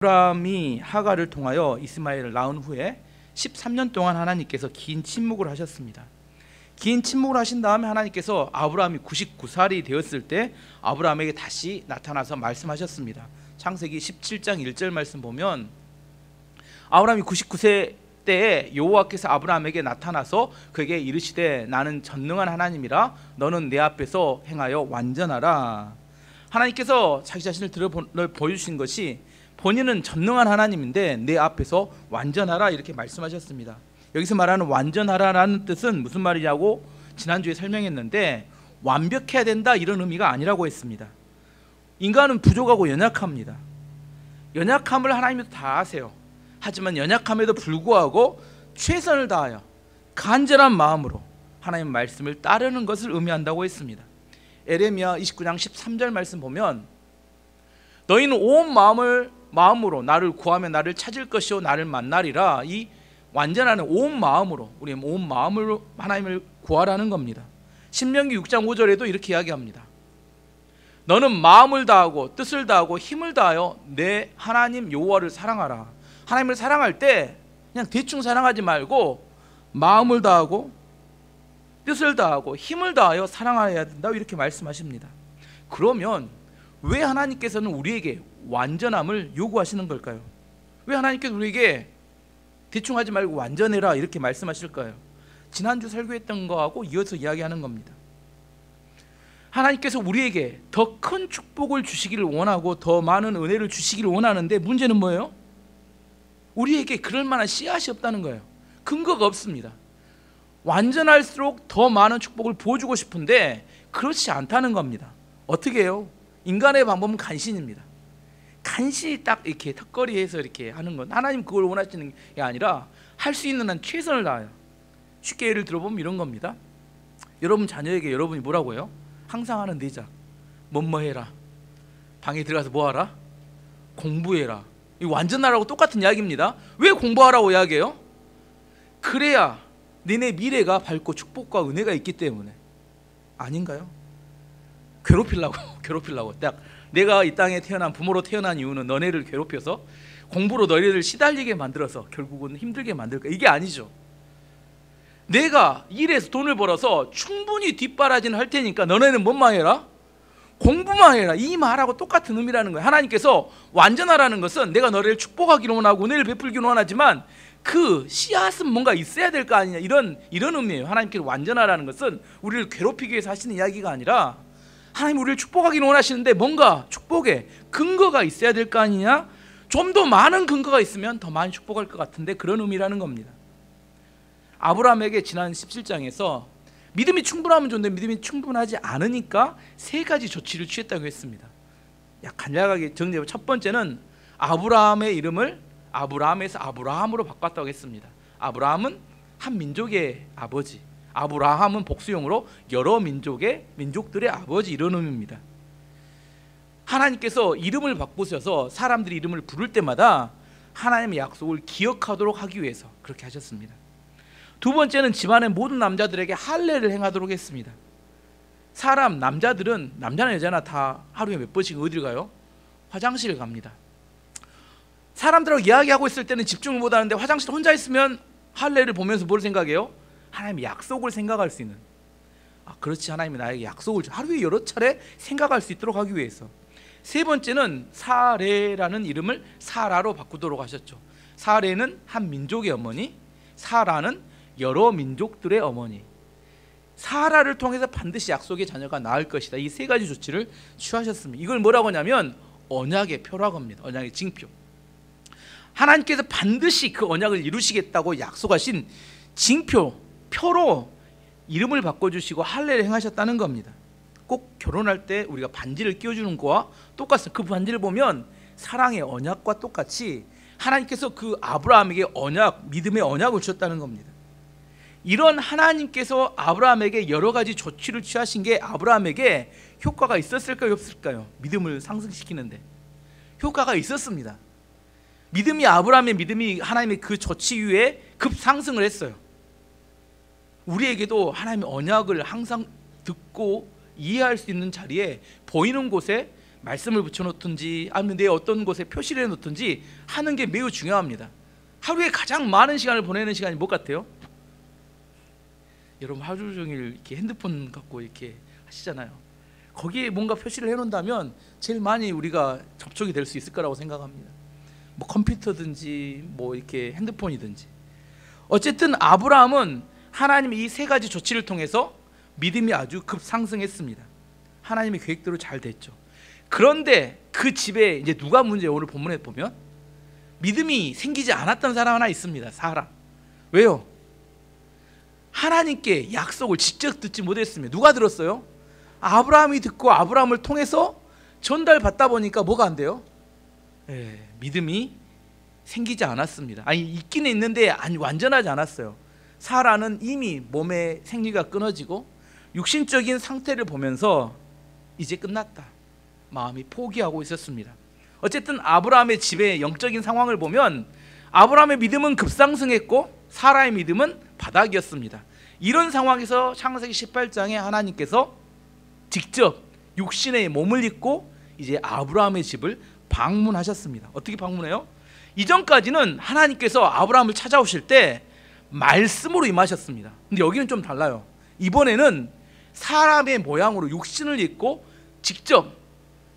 아브라함이 하갈을 통하여 이스마엘을 낳은 후에 13년 동안 하나님께서 긴 침묵을 하셨습니다. 긴 침묵을 하신 다음에 하나님께서 아브라함이 99살이 되었을 때 아브라함에게 다시 나타나서 말씀하셨습니다. 창세기 17장 1절 말씀 보면 아브라함이 99세 때에 여호와께서 아브라함에게 나타나서 그에게 이르시되 나는 전능한 하나님이라 너는 내 앞에서 행하여 완전하라. 하나님께서 자기 자신을 보여주신 것이 본인은 전능한 하나님인데 내 앞에서 완전하라 이렇게 말씀하셨습니다. 여기서 말하는 완전하라라는 뜻은 무슨 말이냐고 지난주에 설명했는데 완벽해야 된다 이런 의미가 아니라고 했습니다. 인간은 부족하고 연약합니다. 연약함을 하나님도 다 아세요. 하지만 연약함에도 불구하고 최선을 다하여 간절한 마음으로 하나님 말씀을 따르는 것을 의미한다고 했습니다. 에레미야 29장 13절 말씀 보면 너희는 온 마음으로 나를 구하며 나를 찾을 것이요 나를 만나리라. 이 완전하는 온 마음으로 우리 온 마음으로 하나님을 구하라는 겁니다. 신명기 6장 5절에도 이렇게 이야기합니다. 너는 마음을 다하고 뜻을 다하고 힘을 다하여 내 하나님 여호와를 사랑하라. 하나님을 사랑할 때 그냥 대충 사랑하지 말고 마음을 다하고 뜻을 다하고 힘을 다하여 사랑해야 된다 이렇게 말씀하십니다. 그러면 왜 하나님께서는 우리에게 완전함을 요구하시는 걸까요? 왜 하나님께서 우리에게 대충 하지 말고 완전해라 이렇게 말씀하실까요? 지난주 설교했던 거하고 이어서 이야기하는 겁니다. 하나님께서 우리에게 더 큰 축복을 주시기를 원하고 더 많은 은혜를 주시기를 원하는데 문제는 뭐예요? 우리에게 그럴 만한 씨앗이 없다는 거예요. 근거가 없습니다. 완전할수록 더 많은 축복을 보여주고 싶은데 그렇지 않다는 겁니다. 어떻게 해요? 인간의 방법은 간신입니다. 간신히 딱 이렇게 턱걸이해서 이렇게 하는 건 하나님 그걸 원하시는 게 아니라 할 수 있는 한 최선을 다해요. 쉽게 예를 들어보면 이런 겁니다. 여러분 자녀에게 여러분이 뭐라고 해요? 항상 하는 내작 뭐뭐 해라. 방에 들어가서 뭐 하라? 공부해라. 이 완전하라고 똑같은 이야기입니다. 왜 공부하라고 이야기해요? 그래야 너네 미래가 밝고 축복과 은혜가 있기 때문에. 아닌가요? 괴롭히려고 딱 내가 이 땅에 태어난 부모로 태어난 이유는 너네를 괴롭혀서 공부로 너희를 시달리게 만들어서 결국은 힘들게 만들까 이게 아니죠. 내가 일해서 돈을 벌어서 충분히 뒷바라지는 할 테니까 너네는 뭔만 해라? 공부만 해라. 이 말하고 똑같은 의미라는 거예요. 하나님께서 완전하라는 것은 내가 너를 축복하기로 원하고 은혜를 베풀기로 원하지만 그 씨앗은 뭔가 있어야 될 거 아니냐 이런 의미예요. 하나님께서 완전하라는 것은 우리를 괴롭히기 위해서 하시는 이야기가 아니라 하나님 우리를 축복하기를 원하시는데 뭔가 축복에 근거가 있어야 될 거 아니냐. 좀 더 많은 근거가 있으면 더 많이 축복할 것 같은데 그런 의미라는 겁니다. 아브라함에게 지난 17장에서 믿음이 충분하면 좋은데 믿음이 충분하지 않으니까 세 가지 조치를 취했다고 했습니다. 간략하게 정리해보면 첫 번째는 아브라함의 이름을 아브라함에서 아브라함으로 바꿨다고 했습니다. 아브라함은 한 민족의 아버지, 아브라함은 복수형으로 여러 민족들의 아버지 이런 의미입니다. 하나님께서 이름을 바꾸셔서 사람들이 이름을 부를 때마다 하나님의 약속을 기억하도록 하기 위해서 그렇게 하셨습니다. 두 번째는 집안의 모든 남자들에게 할례를 행하도록 했습니다. 남자들은 남자나 여자나 다 하루에 몇 번씩 어디를 가요? 화장실을 갑니다. 사람들하고 이야기하고 있을 때는 집중을 못하는데 화장실 혼자 있으면 할례를 보면서 뭘 생각해요? 하나님의 약속을 생각할 수 있는. 그렇지 하나님이 나에게 약속을 하루에 여러 차례 생각할 수 있도록 하기 위해서. 세 번째는 사레라는 이름을 사라로 바꾸도록 하셨죠. 사레는 한 민족의 어머니, 사라는 여러 민족들의 어머니. 사라를 통해서 반드시 약속의 자녀가 낳을 것이다. 이 세 가지 조치를 취하셨습니다. 이걸 뭐라고 하냐면 언약의 표라고 합니다. 언약의 징표. 하나님께서 반드시 그 언약을 이루시겠다고 약속하신 징표, 표로 이름을 바꿔주시고 할례를 행하셨다는 겁니다. 꼭 결혼할 때 우리가 반지를 끼워주는 거와 똑같습니다. 그 반지를 보면 사랑의 언약과 똑같이 하나님께서 그 아브라함에게 믿음의 언약을 주셨다는 겁니다. 이런 하나님께서 아브라함에게 여러 가지 조치를 취하신 게 아브라함에게 효과가 있었을까요? 없을까요? 믿음을 상승시키는데 효과가 있었습니다. 아브라함의 믿음이 하나님의 그 조치 이후에 급상승을 했어요. 우리에게도 하나님의 언약을 항상 듣고 이해할 수 있는 자리에 보이는 곳에 말씀을 붙여놓든지 아니면 내 어떤 곳에 표시를 해놓든지 하는 게 매우 중요합니다. 하루에 가장 많은 시간을 보내는 시간이 뭐 같아요? 여러분 하루 종일 이렇게 핸드폰 갖고 이렇게 하시잖아요. 거기에 뭔가 표시를 해놓는다면 제일 많이 우리가 접촉이 될 수 있을 거라고 생각합니다. 뭐 컴퓨터든지 뭐 이렇게 핸드폰이든지. 어쨌든 아브라함은 하나님의 이 세 가지 조치를 통해서 믿음이 아주 급상승했습니다. 하나님의 계획대로 잘 됐죠. 그런데 그 집에 이제 누가 문제예요? 오늘 본문에 보면 믿음이 생기지 않았던 사람 하나 있습니다. 사람. 왜요? 하나님께 약속을 직접 듣지 못했습니다. 누가 들었어요? 아브라함이 듣고 아브라함을 통해서 전달받다 보니까 뭐가 안 돼요? 믿음이 생기지 않았습니다. 아니 있기는 있는데 완전하지 않았어요. 사라는 이미 몸의 생리가 끊어지고 육신적인 상태를 보면서 이제 끝났다, 마음이 포기하고 있었습니다. 어쨌든 아브라함의 집의 영적인 상황을 보면 아브라함의 믿음은 급상승했고 사라의 믿음은 바닥이었습니다. 이런 상황에서 창세기 18장에 하나님께서 직접 육신의 몸을 입고 이제 아브라함의 집을 방문하셨습니다. 어떻게 방문해요? 이전까지는 하나님께서 아브라함을 찾아오실 때 말씀으로 임하셨습니다. 근데 여기는 좀 달라요. 이번에는 사람의 모양으로 육신을 입고 직접,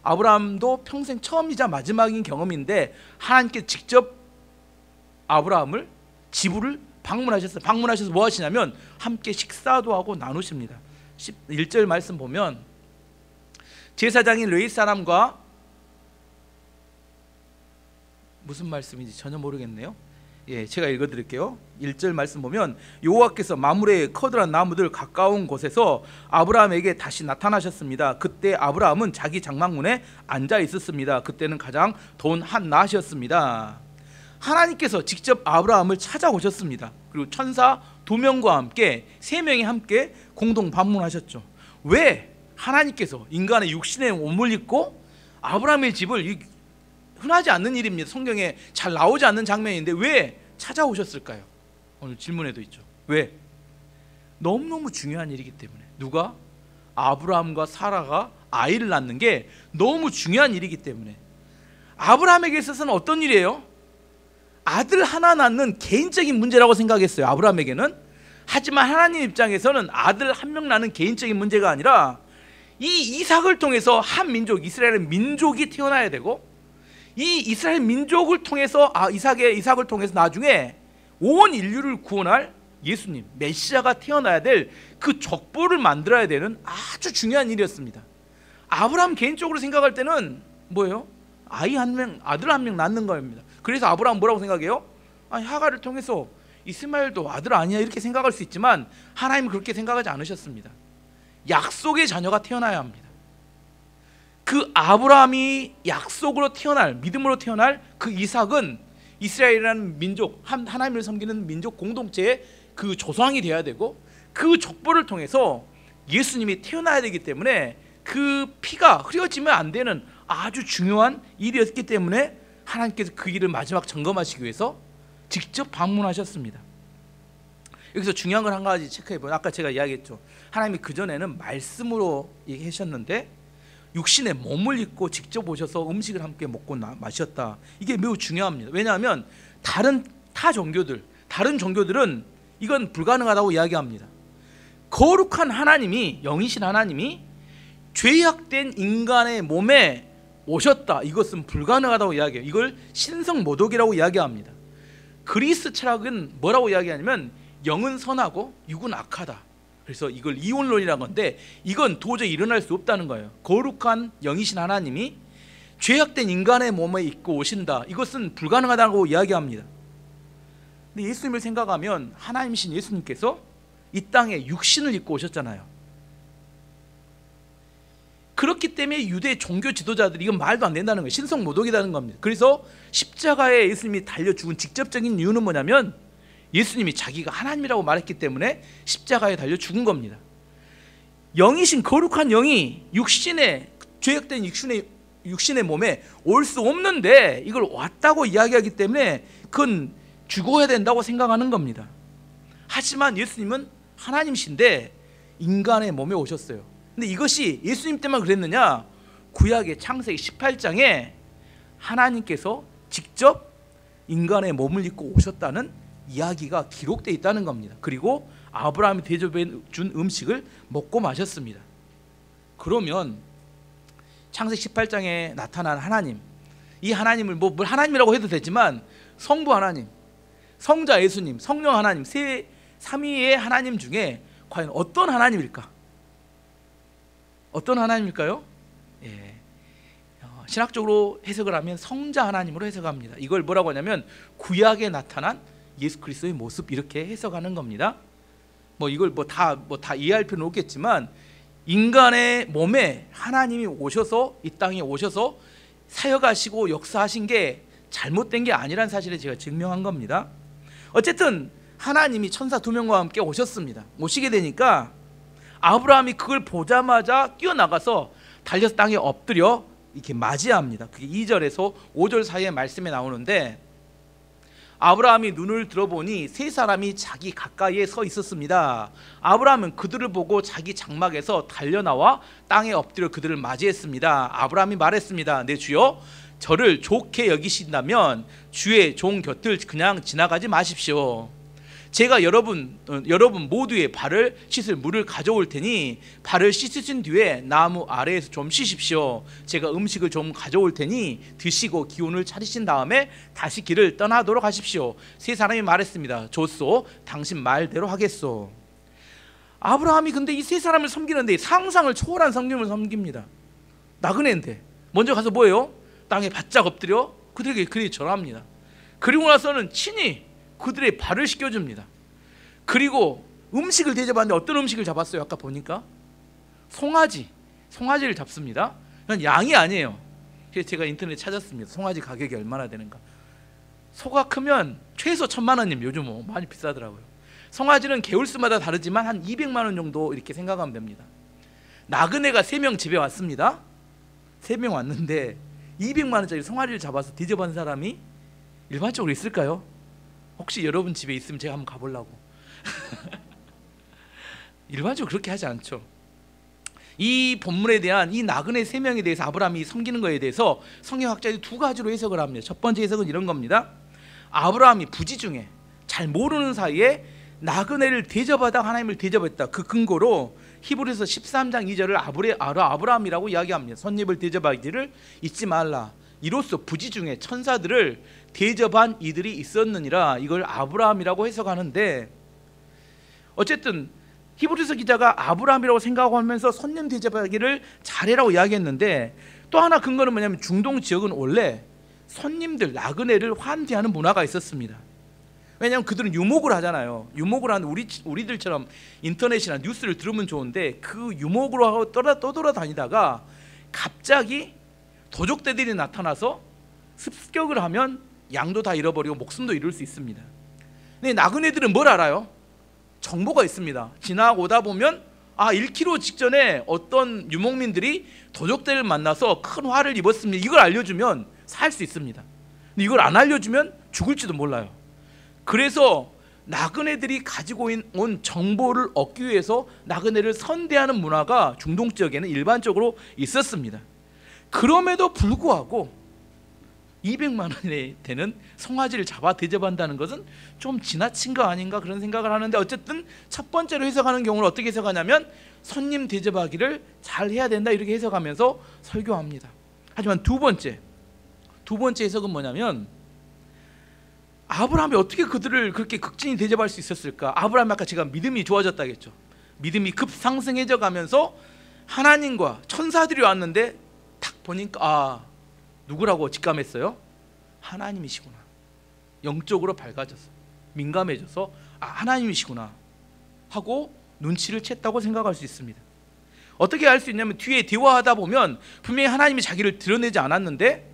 아브라함도 평생 처음이자 마지막인 경험인데 하나님께 직접 아브라함을 집을 방문하셨어요. 방문하셔서 뭐 하시냐면 함께 식사도 하고 나누십니다. 1절 말씀 보면 제사장인 레위 사람과 무슨 말씀인지 전혀 모르겠네요. 제가 읽어드릴게요. 1절 말씀 보면 여호와께서 마므레의 커다란 나무들 가까운 곳에서 아브라함에게 다시 나타나셨습니다. 그때 아브라함은 자기 장막문에 앉아 있었습니다. 그때는 가장 더운 한낮이었습니다. 하나님께서 직접 아브라함을 찾아오셨습니다. 그리고 천사 2명과 함께 3명이 함께 공동 방문하셨죠. 왜 하나님께서 인간의 육신의 몸을 입고 아브라함의 집을, 흔하지 않는 일입니다. 성경에 잘 나오지 않는 장면인데 왜 찾아오셨을까요? 오늘 질문에도 있죠. 왜? 너무너무 중요한 일이기 때문에. 누가? 아브라함과 사라가 아이를 낳는 게 너무 중요한 일이기 때문에. 아브라함에게 있어서는 어떤 일이에요? 아들 하나 낳는 개인적인 문제라고 생각했어요. 아브라함에게는. 하지만 하나님 입장에서는 아들 1명 낳는 개인적인 문제가 아니라 이 이삭을 통해서 한 민족, 이스라엘 민족이 태어나야 되고 이 이스라엘 민족을 통해서 이삭을 통해서 나중에 온 인류를 구원할 예수님, 메시아가 태어나야 될 그 족보를 만들어야 되는 아주 중요한 일이었습니다. 아브라함 개인적으로 생각할 때는 뭐예요? 아들 1명 낳는 겁니다. 그래서 아브라함 뭐라고 생각해요? 하가를 통해서 이스마엘도 아들 아니야 이렇게 생각할 수 있지만 하나님은 그렇게 생각하지 않으셨습니다. 약속의 자녀가 태어나야 합니다. 그 아브라함이 약속으로 태어날, 믿음으로 태어날 그 이삭은 이스라엘이라는 민족, 하나님을 섬기는 민족 공동체의 그 조상이 되어야 되고 그 족보를 통해서 예수님이 태어나야 되기 때문에 그 피가 흐려지면 안 되는 아주 중요한 일이었기 때문에 하나님께서 그 일을 마지막 점검하시기 위해서 직접 방문하셨습니다. 여기서 중요한 걸 한 가지 체크해 보면, 아까 제가 이야기했죠. 하나님이 그전에는 말씀으로 얘기하셨는데 육신의 몸을 입고 직접 오셔서 음식을 함께 먹고 마셨다. 이게 매우 중요합니다. 왜냐하면 다른 종교들은 이건 불가능하다고 이야기합니다. 거룩한 하나님이, 영이신 하나님이 죄악된 인간의 몸에 오셨다. 이것은 불가능하다고 이야기해요. 이걸 신성모독이라고 이야기합니다. 그리스 철학은 뭐라고 이야기하냐면 영은 선하고 육은 악하다. 그래서 이걸 이혼론이라는 건데 이건 도저히 일어날 수 없다는 거예요. 거룩한 영이신 하나님이 죄악된 인간의 몸에 입고 오신다. 이것은 불가능하다고 이야기합니다. 근데 예수님을 생각하면 하나님이신 예수님께서 이 땅에 육신을 입고 오셨잖아요. 그렇기 때문에 유대 종교 지도자들이 이건 말도 안 된다는 거예요. 신성모독이라는 겁니다. 그래서 십자가에 예수님이 달려 죽은 직접적인 이유는 뭐냐면 예수님이 자기가 하나님이라고 말했기 때문에 십자가에 달려 죽은 겁니다. 영이신 거룩한 영이 죄악된 육신의 몸에 올 수 없는데 이걸 왔다고 이야기하기 때문에 그건 죽어야 된다고 생각하는 겁니다. 하지만 예수님은 하나님이신데 인간의 몸에 오셨어요. 근데 이것이 예수님 때만 그랬느냐? 구약의 창세기 18장에 하나님께서 직접 인간의 몸을 입고 오셨다는 이야기가 기록되어 있다는 겁니다. 그리고 아브라함이 대접해 준 음식을 먹고 마셨습니다. 그러면 창세기 18장에 나타난 하나님, 이 하나님을 뭐 하나님이라고 해도 되지만 성부 하나님, 성자 예수님, 성령 하나님, 삼위의 하나님 중에 과연 어떤 하나님일까? 어떤 하나님일까요? 예. 신학적으로 해석을 하면 성자 하나님으로 해석합니다. 이걸 뭐라고 하냐면 구약에 나타난 예수 그리스도의 모습, 이렇게 해석하는 겁니다. 뭐 이걸 다 이해할 필요는 없겠지만 인간의 몸에 하나님이 오셔서 이 땅에 오셔서 사역하시고 역사하신 게 잘못된 게 아니란 사실을 제가 증명한 겁니다. 어쨌든 하나님이 천사 2명과 함께 오셨습니다. 오시게 되니까 아브라함이 그걸 보자마자 뛰어나가서 달려서 땅에 엎드려 이렇게 맞이합니다. 그게 2절에서 5절 사이의 말씀에 나오는데, 아브라함이 눈을 들어보니 세 사람이 자기 가까이에 서 있었습니다. 아브라함은 그들을 보고 자기 장막에서 달려나와 땅에 엎드려 그들을 맞이했습니다. 아브라함이 말했습니다. 내 주여, 저를 좋게 여기신다면 주의 종 곁을 그냥 지나가지 마십시오. 제가 여러분 모두의 발을 씻을 물을 가져올 테니 발을 씻으신 뒤에 나무 아래에서 좀 쉬십시오. 제가 음식을 좀 가져올 테니 드시고 기운을 차리신 다음에 다시 길을 떠나도록 하십시오. 세 사람이 말했습니다. 좋소, 당신 말대로 하겠소. 아브라함이 근데 이 세 사람을 섬기는데 상상을 초월한 성경을 섬깁니다. 나그네인데 먼저 가서 뭐예요? 땅에 바짝 엎드려 그들에게 그리 절합니다. 그리고 나서는 친히 그들의 발을 씻겨줍니다. 그리고 음식을 대접하는데 어떤 음식을 잡았어요? 아까 보니까 송아지를 잡습니다. 그건 양이 아니에요. 그래서 제가 인터넷에 찾았습니다. 송아지 가격이 얼마나 되는가. 소가 크면 최소 1,000만 원이면 요즘 뭐 많이 비싸더라고요. 송아지는 개월수마다 다르지만 한 200만 원 정도 이렇게 생각하면 됩니다. 나그네가 3명 집에 왔습니다. 3명 왔는데 200만 원짜리 송아지를 잡아서 대접한 사람이 일반적으로 있을까요? 혹시 여러분 집에 있으면 제가 한번 가보려고. 일반적으로 그렇게 하지 않죠. 이 본문에 대한 이 나그네 3명에 대해서 아브라함이 섬기는 것에 대해서 성경학자들이 2가지로 해석을 합니다. 첫 번째 해석은 이런 겁니다. 아브라함이 부지중에 잘 모르는 사이에 나그네를 대접하다 하나님을 대접했다. 그 근거로 히브리서 13장 2절을 아브라함이라고 이야기합니다. 손님을 대접하기를 잊지 말라. 이로써 부지중에 천사들을 대접한 이들이 있었느니라. 이걸 아브라함이라고 해석하는데, 어쨌든 히브리서 기자가 아브라함이라고 생각하면서 손님 대접하기를 잘해라고 이야기했는데, 또 하나 근거는 뭐냐면 중동 지역은 원래 손님들, 나그네를 환대하는 문화가 있었습니다. 왜냐하면 그들은 유목을 하잖아요. 유목을 하는 우리들처럼 인터넷이나 뉴스를 들으면 좋은데, 그 유목으로 하고 떠돌아다니다가 갑자기 도적대들이 나타나서 습격을 하면 양도 다 잃어버리고 목숨도 잃을 수 있습니다. 근데 나그네들은 뭘 알아요? 정보가 있습니다. 지나오다 보면 1km 직전에 어떤 유목민들이 도적대를 만나서 큰 화를 입었습니다. 이걸 알려주면 살 수 있습니다. 근데 이걸 안 알려주면 죽을지도 몰라요. 그래서 나그네들이 가지고 온 정보를 얻기 위해서 나그네를 선대하는 문화가 중동 지역에는 일반적으로 있었습니다. 그럼에도 불구하고 200만 원이 되는 송아지를 잡아 대접한다는 것은 좀 지나친 거 아닌가 그런 생각을 하는데, 어쨌든 첫 번째로 해석하는 경우는 어떻게 해석하냐면 손님 대접하기를 잘 해야 된다 이렇게 해석하면서 설교합니다. 하지만 두 번째 해석은 뭐냐면, 아브라함이 어떻게 그들을 그렇게 극진히 대접할 수 있었을까? 아브라함이 아까 제가 믿음이 좋아졌다겠죠. 믿음이 급상승해져 가면서 하나님과 천사들이 왔는데 딱 보니까 누구라고 직감했어요? 하나님이시구나. 영적으로 밝아져서 민감해져서 하나님이시구나 하고 눈치를 챘다고 생각할 수 있습니다. 어떻게 알 수 있냐면 뒤에 대화하다 보면 분명히 하나님이 자기를 드러내지 않았는데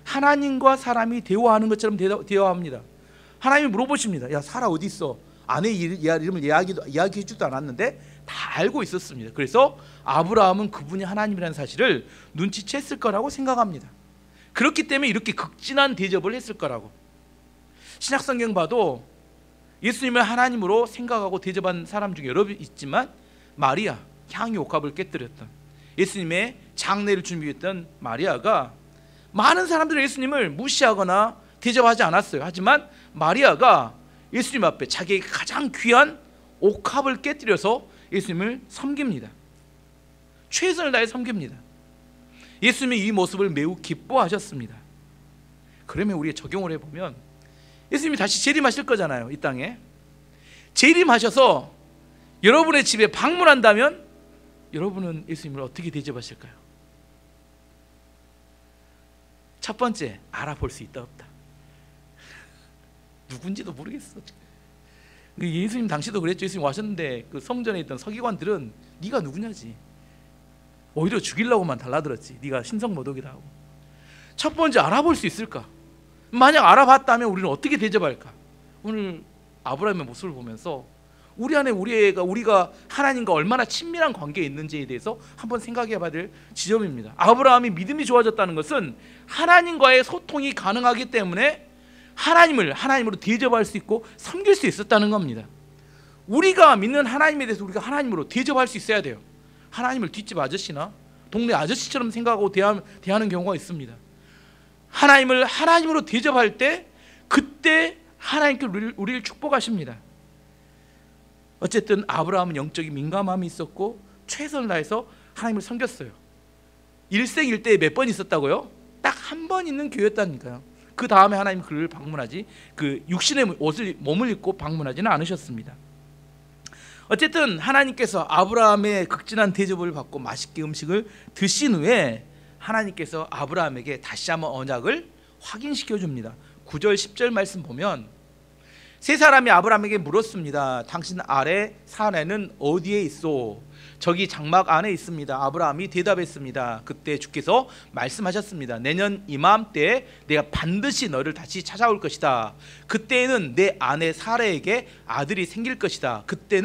하나님과 사람이 대화하는 것처럼 대화합니다. 하나님이 물어보십니다. 야, 사라 어디 있어? 아내 이름을 이야기해 주지도 않았는데 다 알고 있었습니다. 그래서 아브라함은 그분이 하나님이라는 사실을 눈치챘을 거라고 생각합니다. 그렇기 때문에 이렇게 극진한 대접을 했을 거라고. 신약성경 봐도 예수님을 하나님으로 생각하고 대접한 사람 중에 여러 있지만 마리아, 향유 옥합을 깨뜨렸던 예수님의 장례를 준비했던 마리아가 많은 사람들은 예수님을 무시하거나 대접하지 않았어요. 하지만 마리아가 예수님 앞에 자기의 가장 귀한 옥합을 깨뜨려서 예수님을 섬깁니다. 최선을 다해 섬깁니다. 예수님이 이 모습을 매우 기뻐하셨습니다. 그러면 우리가 적용을 해보면 예수님이 다시 재림하실 거잖아요. 이 땅에 재림하셔서 여러분의 집에 방문한다면 여러분은 예수님을 어떻게 대접하실까요? 첫 번째, 알아볼 수 있다 없다. 누군지도 모르겠어. 예수님 당시도 그랬죠. 예수님 와셨는데 그 성전에 있던 서기관들은 네가 누구냐지, 오히려 죽이려고만 달라들었지. 네가 신성모독이다 하고. 첫 번째, 알아볼 수 있을까? 만약 알아봤다면 우리는 어떻게 대접할까? 오늘 아브라함의 모습을 보면서 우리 안에 우리가 하나님과 얼마나 친밀한 관계에 있는지에 대해서 한번 생각해 봐야 될 지점입니다. 아브라함이 믿음이 좋아졌다는 것은 하나님과의 소통이 가능하기 때문에 하나님으로 대접할 수 있고 섬길 수 있었다는 겁니다. 우리가 믿는 하나님에 대해서 우리가 하나님으로 대접할 수 있어야 돼요. 하나님을 뒷집 아저씨나 동네 아저씨처럼 생각하고 대하는 경우가 있습니다. 하나님을 하나님으로 대접할 때 그때 하나님께 우리를 축복하십니다. 어쨌든 아브라함은 영적인 민감함이 있었고 최선을 다해서 하나님을 섬겼어요. 일생일대에 몇 번 있었다고요? 딱 한 번 있는 교회였다니까요. 그 다음에 하나님 그를 방문하지, 그 육신의 몸을 입고 방문하지는 않으셨습니다. 어쨌든 하나님께서 아브라함의 극진한 대접을 받고 맛있게 음식을 드신 후에 하나님께서 아브라함에게 다시 한번 언약을 확인시켜 줍니다. 9절 10절 말씀 보면 세 사람이 아브라함에게 물었습니다. 당신 아래 사내는 어디에 있소? 저기 장막 안에 있습니다. 아브라함이 대답했습니다. 그때 주께서 말씀하셨습니다. 내년 이맘때에 내가 반드시 너를 다시 찾아올 것이다. 그때에는 내 아내 사라에게 아들이 생길 것이다. 그때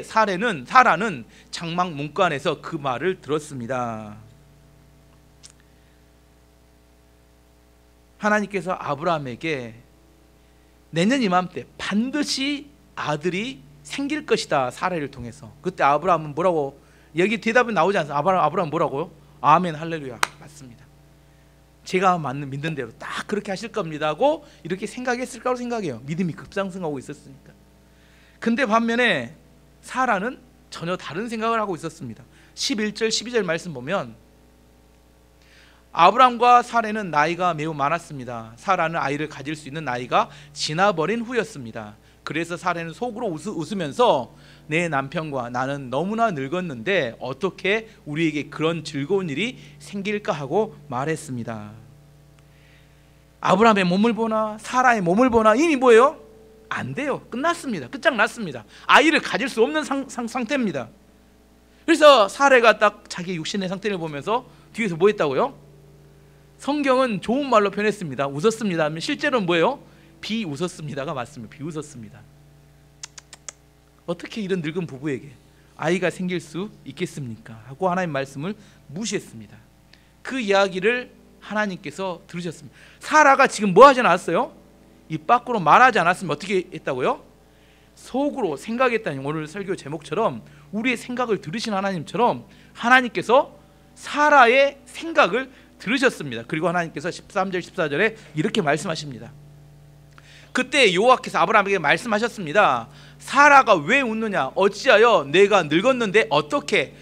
사라는 장막 문간에서 그 말을 들었습니다. 하나님께서 아브라함에게 내년 이맘때 반드시 아들이 생길 것이다, 사라를 통해서. 그때 아브라함은 뭐라고, 여기 대답이 나오지 않습니까? 아브라함 뭐라고요? 아멘 할렐루야, 맞습니다. 제가 믿는 대로 딱 그렇게 하실 겁니다 하고 이렇게 생각했을 거라고 생각해요. 믿음이 급상승하고 있었으니까. 근데 반면에 사라는 전혀 다른 생각을 하고 있었습니다. 11절 12절 말씀 보면 아브람과 사라는 나이가 매우 많았습니다. 사라는 아이를 가질 수 있는 나이가 지나버린 후였습니다. 그래서 사라는 속으로 웃으면서 내 남편과 나는 너무나 늙었는데 어떻게 우리에게 그런 즐거운 일이 생길까 하고 말했습니다. 아브람의 몸을 보나 사라의 몸을 보나 이미 뭐예요? 안 돼요. 끝났습니다. 끝장났습니다. 아이를 가질 수 없는 상태입니다. 그래서 사라가 딱 자기 육신의 상태를 보면서 뒤에서 뭐 했다고요? 성경은 좋은 말로 표현했습니다. 웃었습니다 하면 실제로는 뭐예요? 비웃었습니다가 맞습니다. 비웃었습니다. 어떻게 이런 늙은 부부에게 아이가 생길 수 있겠습니까? 하고 하나님 말씀을 무시했습니다. 그 이야기를 하나님께서 들으셨습니다. 사라가 지금 뭐 하지 않았어요? 입 밖으로 말하지 않았으면 어떻게 했다고요? 속으로 생각했다니. 오늘 설교 제목처럼 우리의 생각을 들으신 하나님처럼 하나님께서 사라의 생각을 들으셨습니다. 그리고 하나님께서 13절 14절에 이렇게 말씀하십니다. 그때 여호와께서 아브라함에게 말씀하셨습니다. 사라가 왜 웃느냐? 어찌하여 내가 늙었는데 어떻게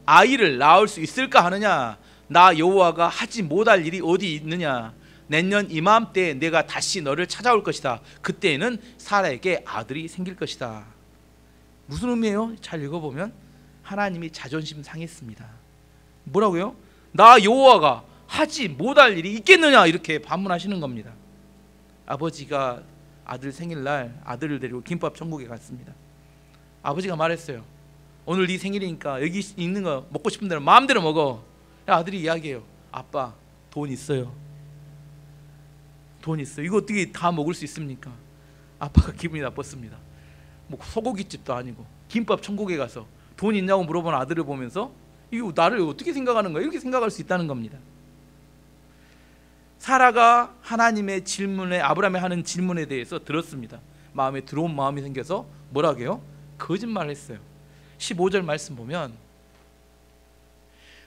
아이를 낳을 수 있을까 하느냐? 나 여호와가 하지 못할 일이 어디 있느냐? 내년 이맘때에 내가 다시 너를 찾아올 것이다. 그때에는 사라에게 아들이 생길 것이다. 무슨 의미예요? 잘 읽어보면 하나님이 자존심 상했습니다. 뭐라고요? 나 여호와가 하지 못할 일이 있겠느냐? 이렇게 반문하시는 겁니다. 아버지가 아들 생일날 아들을 데리고 김밥 천국에 갔습니다. 아버지가 말했어요. 오늘 네 생일이니까 여기 있는 거 먹고 싶은 대로 마음대로 먹어. 아들이 이야기해요. 아빠 돈 있어요. 돈 있어요. 이거 어떻게 다 먹을 수 있습니까? 아빠가 기분이 나빴습니다. 뭐 소고기집도 아니고 김밥 천국에 가서 돈 있냐고 물어본 아들을 보면서 이거 나를 어떻게 생각하는 거야? 이렇게 생각할 수 있다는 겁니다. 사라가 하나님의 질문에, 아브라함이 하는 질문에 대해서 들었습니다. 마음에 들어온 마음이 생겨서 뭐라고요? 거짓말을 했어요. 15절 말씀 보면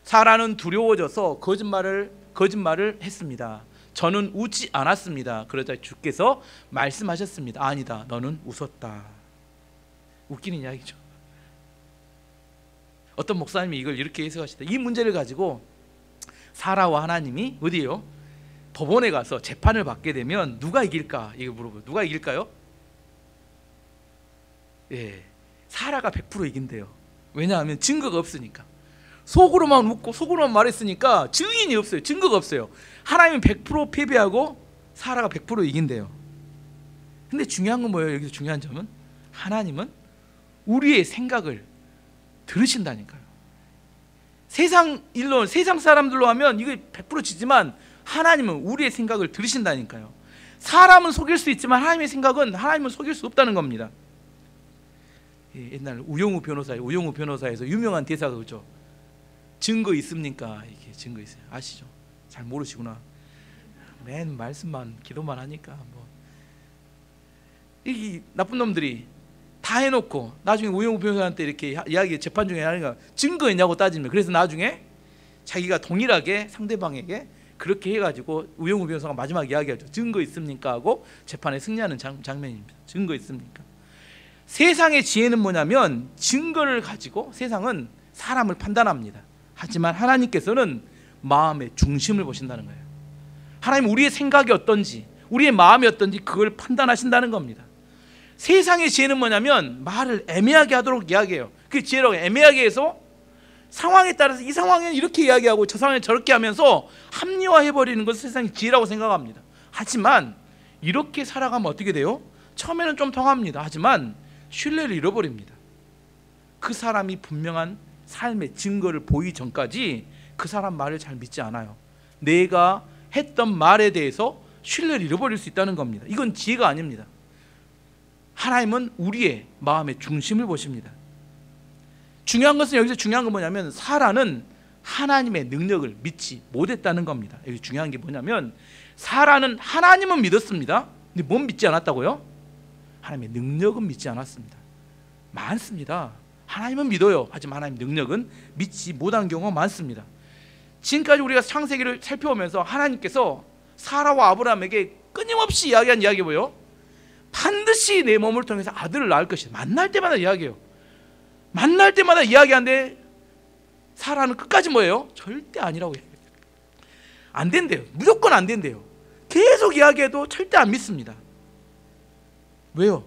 사라는 두려워져서 거짓말을 했습니다. 저는 웃지 않았습니다. 그러자 주께서 말씀하셨습니다. 아니다, 너는 웃었다. 웃기는 이야기죠. 어떤 목사님이 이걸 이렇게 해석하시다. 이 문제를 가지고 사라와 하나님이 어디에요? 법원에 가서 재판을 받게 되면 누가 이길까? 이거 물어보요. 누가 이길까요? 예, 사라가 100% 이긴대요. 왜냐하면 증거가 없으니까. 속으로만 웃고 속으로만 말했으니까 증인이 없어요. 증거가 없어요. 하나님은 100% 패배하고 사라가 100% 이긴대요. 근데 중요한 건 뭐예요? 여기서 중요한 점은 하나님은 우리의 생각을 들으신다니까요. 세상 일로, 세상 사람들로 하면 이거 100% 지지만 하나님은 우리의 생각을 들으신다니까요. 사람은 속일 수 있지만 하나님의 생각은 하나님은 속일 수 없다는 겁니다. 옛날 우영우 변호사에서 유명한 대사가 그죠. 증거 있습니까? 이게 증거 있어요. 아시죠? 잘 모르시구나. 맨 말씀만 기도만 하니까 뭐. 이 나쁜 놈들이 다 해놓고 나중에 우영우 변호사한테 이렇게 이야기 재판 중에 하니까 증거 있냐고 따지면, 그래서 나중에 자기가 동일하게 상대방에게 그렇게 해가지고 우영우 변호사가 마지막 이야기하죠. 증거 있습니까? 하고 재판에 승리하는 장면입니다. 증거 있습니까? 세상의 지혜는 뭐냐면 증거를 가지고 세상은 사람을 판단합니다. 하지만 하나님께서는 마음의 중심을 보신다는 거예요. 하나님 우리의 생각이 어떤지, 우리의 마음이 어떤지 그걸 판단하신다는 겁니다. 세상의 지혜는 뭐냐면 말을 애매하게 하도록 이야기해요. 그 지혜라고 애매하게 해서 상황에 따라서 이 상황에는 이렇게 이야기하고 저 상황에 저렇게 하면서 합리화해버리는 것을 세상의 지혜라고 생각합니다. 하지만 이렇게 살아가면 어떻게 돼요? 처음에는 좀 통합니다. 하지만 신뢰를 잃어버립니다. 그 사람이 분명한 삶의 증거를 보이기 전까지 그 사람 말을 잘 믿지 않아요. 내가 했던 말에 대해서 신뢰를 잃어버릴 수 있다는 겁니다. 이건 지혜가 아닙니다. 하나님은 우리의 마음의 중심을 보십니다. 중요한 것은, 여기서 중요한 건 뭐냐면 사라는 하나님의 능력을 믿지 못했다는 겁니다. 여기 중요한 게 뭐냐면 사라는 하나님은 믿었습니다. 근데 뭔 믿지 않았다고요? 하나님의 능력은 믿지 않았습니다. 많습니다. 하나님은 믿어요. 하지만 하나님의 능력은 믿지 못한 경우가 많습니다. 지금까지 우리가 창세기를 살펴보면서 하나님께서 사라와 아브라함에게 끊임없이 이야기한 이야기 뭐예요? 반드시 내 몸을 통해서 아들을 낳을 것이다. 만날 때마다 이야기해요. 만날 때마다 이야기하는데 사라는 끝까지 뭐예요? 절대 아니라고 해요. 안 된대요. 무조건 안 된대요. 계속 이야기해도 절대 안 믿습니다. 왜요?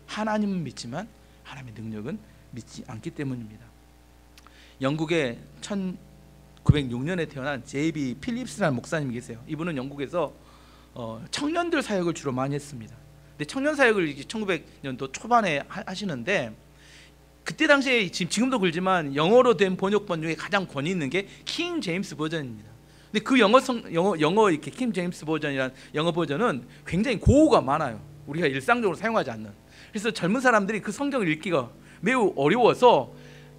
하나님은 믿지만 하나님의 능력은 믿지 않기 때문입니다. 영국의 1906년에 태어난 J.B. 필립스라는 목사님이 계세요. 이분은 영국에서 청년들 사역을 주로 많이 했습니다. 근데 청년 사역을 1900년도 초반에 하시는데, 그때 당시에 지금도 그렇지만 영어로 된 번역본 중에 가장 권위 있는 게 킹 제임스 버전입니다. 근데 그 영어 이렇게 킹 제임스 버전이란 영어 버전은 굉장히 고어가 많아요. 우리가 일상적으로 사용하지 않는. 그래서 젊은 사람들이 그 성경을 읽기가 매우 어려워서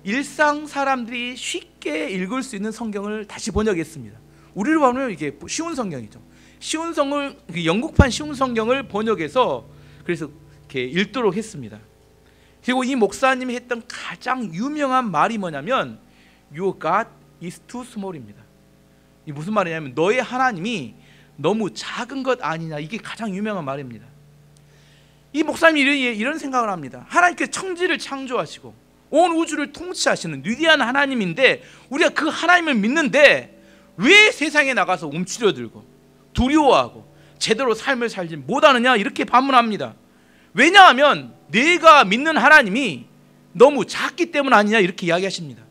일상 사람들이 쉽게 읽을 수 있는 성경을 다시 번역했습니다. 우리로 보면 이게 쉬운 성경이죠. 쉬운 성을, 영국판 쉬운 성경을 번역해서 그래서 이렇게 읽도록 했습니다. 그리고 이 목사님이 했던 가장 유명한 말이 뭐냐면 Your God is too small입니다. 이 무슨 말이냐면 너의 하나님이 너무 작은 것 아니냐, 이게 가장 유명한 말입니다. 이 목사님이 이런 생각을 합니다. 하나님께서 천지를 창조하시고 온 우주를 통치하시는 위대한 하나님인데 우리가 그 하나님을 믿는데 왜 세상에 나가서 움츠려들고 두려워하고 제대로 삶을 살지 못하느냐, 이렇게 반문합니다. 왜냐하면 내가 믿는 하나님이 너무 작기 때문 아니냐, 이렇게 이야기하십니다.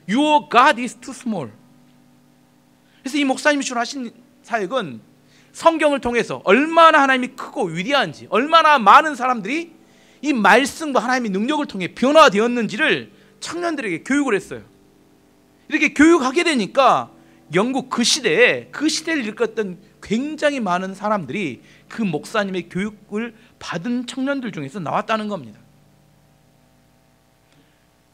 Your God is too small. 그래서 이 목사님이 주로 하신 사역은 성경을 통해서 얼마나 하나님이 크고 위대한지, 얼마나 많은 사람들이 이 말씀과 하나님의 능력을 통해 변화되었는지를 청년들에게 교육을 했어요. 이렇게 교육하게 되니까 영국 그 시대를 일컫던 굉장히 많은 사람들이 그 목사님의 교육을 받은 청년들 중에서 나왔다는 겁니다.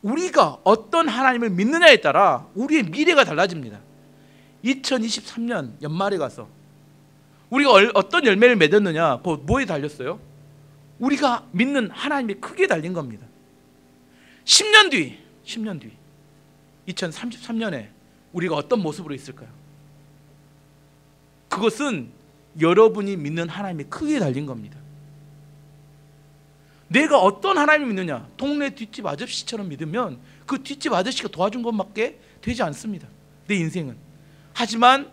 우리가 어떤 하나님을 믿느냐에 따라 우리의 미래가 달라집니다. 2023년 연말에 가서 우리가 어떤 열매를 맺었느냐, 뭐에 달렸어요? 우리가 믿는 하나님의 크기에 달린 겁니다. 10년 뒤 2033년에 우리가 어떤 모습으로 있을까요? 그것은 여러분이 믿는 하나님의 크기에 달린 겁니다. 내가 어떤 하나님을 믿느냐, 동네 뒷집 아저씨처럼 믿으면 그 뒷집 아저씨가 도와준 것밖에 되지 않습니다, 내 인생은. 하지만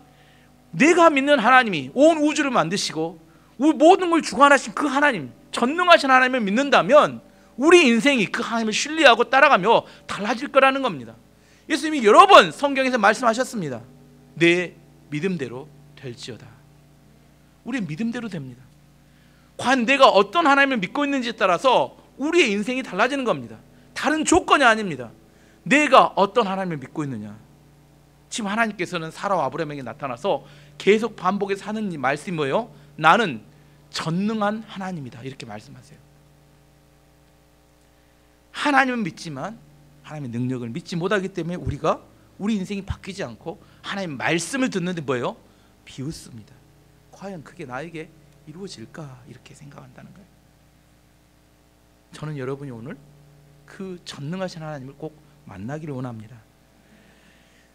내가 믿는 하나님이 온 우주를 만드시고 우리 모든 걸 주관하신 그 하나님, 전능하신 하나님을 믿는다면 우리 인생이 그 하나님을 신뢰하고 따라가며 달라질 거라는 겁니다. 예수님이 여러 번 성경에서 말씀하셨습니다. 내 믿음대로 될지어다. 우리의 믿음대로 됩니다. 과연 내가 어떤 하나님을 믿고 있는지에 따라서 우리의 인생이 달라지는 겁니다. 다른 조건이 아닙니다. 내가 어떤 하나님을 믿고 있느냐. 지금 하나님께서는 사라와 아브라함에게 나타나서 계속 반복해서 하는 말씀이 뭐예요? 나는 전능한 하나님이다, 이렇게 말씀하세요. 하나님은 믿지만 하나님의 능력을 믿지 못하기 때문에 우리 인생이 바뀌지 않고 하나님의 말씀을 듣는데 뭐예요? 비웃습니다. 과연 그게 나에게 이루어질까, 이렇게 생각한다는 거예요. 저는 여러분이 오늘 그 전능하신 하나님을 꼭 만나기를 원합니다.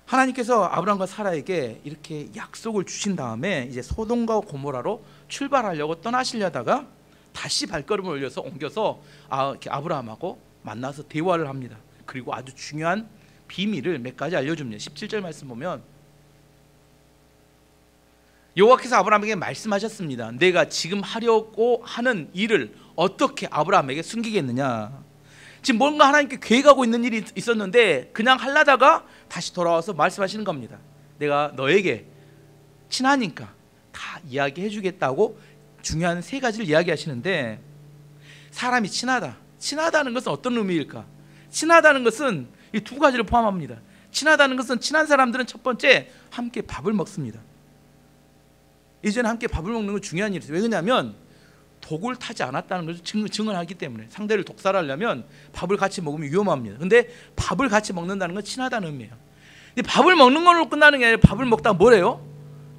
하나님께서 아브라함과 사라에게 이렇게 약속을 주신 다음에 이제 소돔과 고모라로 출발하려고 떠나시려다가 다시 발걸음을 올려서 옮겨서 아브라함하고 만나서 대화를 합니다. 그리고 아주 중요한 비밀을 몇 가지 알려줍니다. 17절 말씀 보면 여호와께서 아브라함에게 말씀하셨습니다. 내가 지금 하려고 하는 일을 어떻게 아브라함에게 숨기겠느냐. 지금 뭔가 하나님께 계획하고 있는 일이 있었는데 그냥 하려다가 다시 돌아와서 말씀하시는 겁니다. 내가 너에게 친하니까 다 이야기해 주겠다고 중요한 세 가지를 이야기하시는데, 사람이 친하다는 것은 어떤 의미일까? 친하다는 것은 이 두 가지를 포함합니다. 친하다는 것은 친한 사람들은 첫 번째 함께 밥을 먹습니다. 이전에 함께 밥을 먹는 건 중요한 일이죠. 왜냐하면 독을 타지 않았다는 것을 증언하기 때문에. 상대를 독살하려면 밥을 같이 먹으면 위험합니다. 근데 밥을 같이 먹는다는 건 친하다는 의미예요. 근데 밥을 먹는 걸로 끝나는 게 아니라 밥을 먹다가 뭐래요?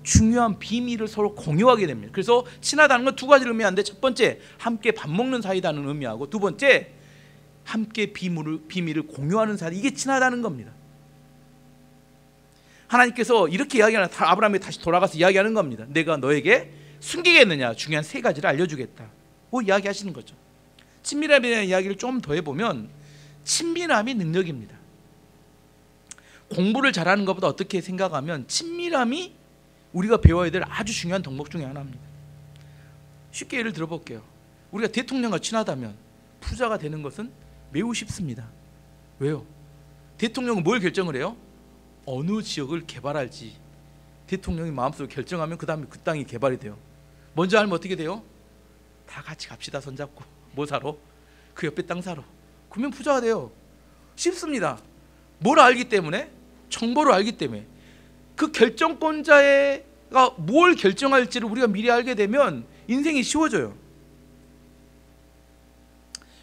중요한 비밀을 서로 공유하게 됩니다. 그래서 친하다는 건 두 가지를 의미하는데, 첫 번째 함께 밥 먹는 사이다는 의미하고, 두 번째 함께 비밀을 공유하는 사이, 이게 친하다는 겁니다. 하나님께서 이렇게 이야기하는, 아브라함이 다시 돌아가서 이야기하는 겁니다. 내가 너에게 숨기겠느냐, 중요한 세 가지를 알려주겠다고 이야기하시는 거죠. 친밀함에 대한 이야기를 좀 더 해보면 친밀함이 능력입니다. 공부를 잘하는 것보다 어떻게 생각하면 친밀함이 우리가 배워야 될 아주 중요한 덕목 중에 하나입니다. 쉽게 예를 들어볼게요. 우리가 대통령과 친하다면 부자가 되는 것은 매우 쉽습니다. 왜요? 대통령은 뭘 결정을 해요? 어느 지역을 개발할지 대통령이 마음속으로 결정하면 그 다음에 그 땅이 개발이 돼요. 먼저 알면 어떻게 돼요? 다 같이 갑시다, 손잡고. 뭐 사러? 그 옆에 땅 사러. 그러면 부자가 돼요. 쉽습니다. 뭘 알기 때문에? 정보를 알기 때문에. 그 결정권자가 뭘 결정할지를 우리가 미리 알게 되면 인생이 쉬워져요.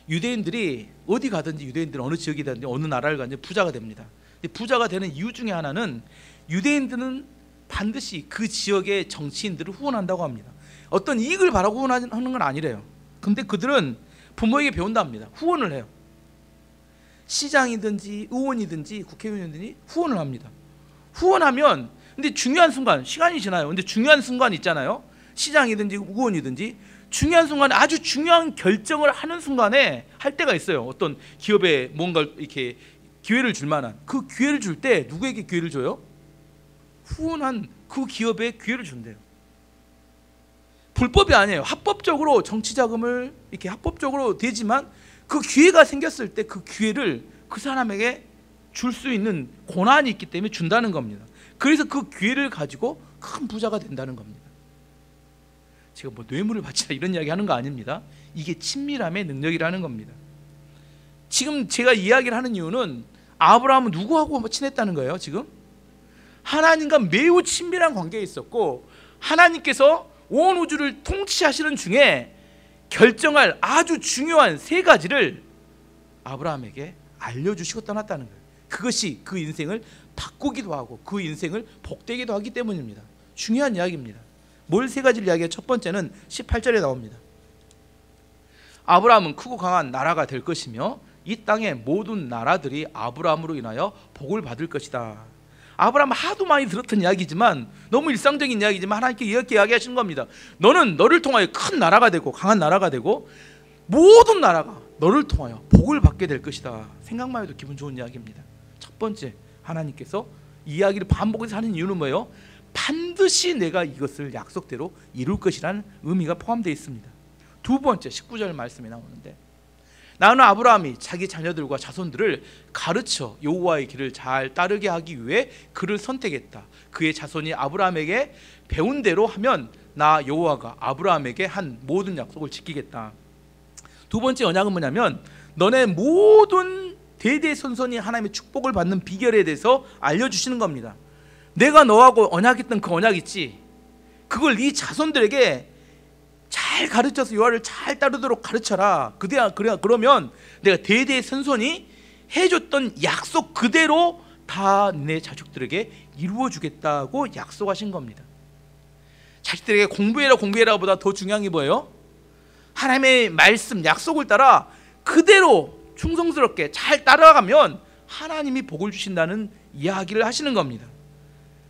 유대인들이 어디 가든지, 유대인들은 어느 지역에 가든지 어느 나라를 가든지 부자가 됩니다. 근데 부자가 되는 이유 중에 하나는 유대인들은 반드시 그 지역의 정치인들을 후원한다고 합니다. 어떤 이익을 바라고 후원하는 건 아니래요. 근데 그들은 부모에게 배운답니다. 후원을 해요. 시장이든지 의원이든지 국회의원이든지 후원을 합니다. 후원하면, 근데 중요한 순간, 시간이 지나요. 근데 중요한 순간 있잖아요. 시장이든지 의원이든지 중요한 순간에, 아주 중요한 결정을 하는 순간에 할 때가 있어요. 어떤 기업에 뭔가 이렇게 기회를 줄 만한, 그 기회를 줄 때 누구에게 기회를 줘요? 후원한 그 기업에 기회를 준대요. 불법이 아니에요. 합법적으로 정치 자금을 이렇게 합법적으로 되지만 그 기회가 생겼을 때 그 기회를 그 사람에게 줄 수 있는 권한이 있기 때문에 준다는 겁니다. 그래서 그 기회를 가지고 큰 부자가 된다는 겁니다. 제가 뭐 뇌물을 바치라 이런 이야기 하는 거 아닙니다. 이게 친밀함의 능력이라는 겁니다. 지금 제가 이야기를 하는 이유는 아브라함은 누구하고 친했다는 거예요. 지금 하나님과 매우 친밀한 관계에 있었고, 하나님께서 온 우주를 통치하시는 중에 결정할 아주 중요한 세 가지를 아브라함에게 알려주시고 떠났다는 거예요. 그것이 그 인생을 바꾸기도 하고 그 인생을 복되기도 하기 때문입니다. 중요한 이야기입니다. 뭘 세 가지를 이야기해요? 첫 번째는 18절에 나옵니다. 아브라함은 크고 강한 나라가 될 것이며 이 땅의 모든 나라들이 아브라함으로 인하여 복을 받을 것이다. 아브라함 하도 많이 들었던 이야기지만, 너무 일상적인 이야기지만 하나님께 이렇게 이야기하시는 겁니다. 너는 너를 통하여 큰 나라가 되고 강한 나라가 되고 모든 나라가 너를 통하여 복을 받게 될 것이다. 생각만 해도 기분 좋은 이야기입니다. 첫 번째, 하나님께서 이 이야기를 반복해서 하는 이유는 뭐예요? 반드시 내가 이것을 약속대로 이룰 것이라는 의미가 포함되어 있습니다. 두 번째, 19절 말씀에 나오는데, 나는 아브라함이 자기 자녀들과 자손들을 가르쳐 여호와의 길을 잘 따르게 하기 위해 그를 선택했다. 그의 자손이 아브라함에게 배운 대로 하면 나 여호와가 아브라함에게 한 모든 약속을 지키겠다. 두 번째 언약은 뭐냐면, 너네 모든 대대손손이 하나님의 축복을 받는 비결에 대해서 알려주시는 겁니다. 내가 너하고 언약했던 그 언약 있지, 그걸 네 자손들에게 잘 가르쳐서 여호와를 잘 따르도록 가르쳐라. 그러면 내가 대대손손이 해줬던 약속 그대로 다 내 자식들에게 이루어주겠다고 약속하신 겁니다. 자식들에게 공부해라 보다 더 중요한 게 뭐예요? 하나님의 말씀, 약속을 따라 그대로 충성스럽게 잘 따라가면 하나님이 복을 주신다는 이야기를 하시는 겁니다.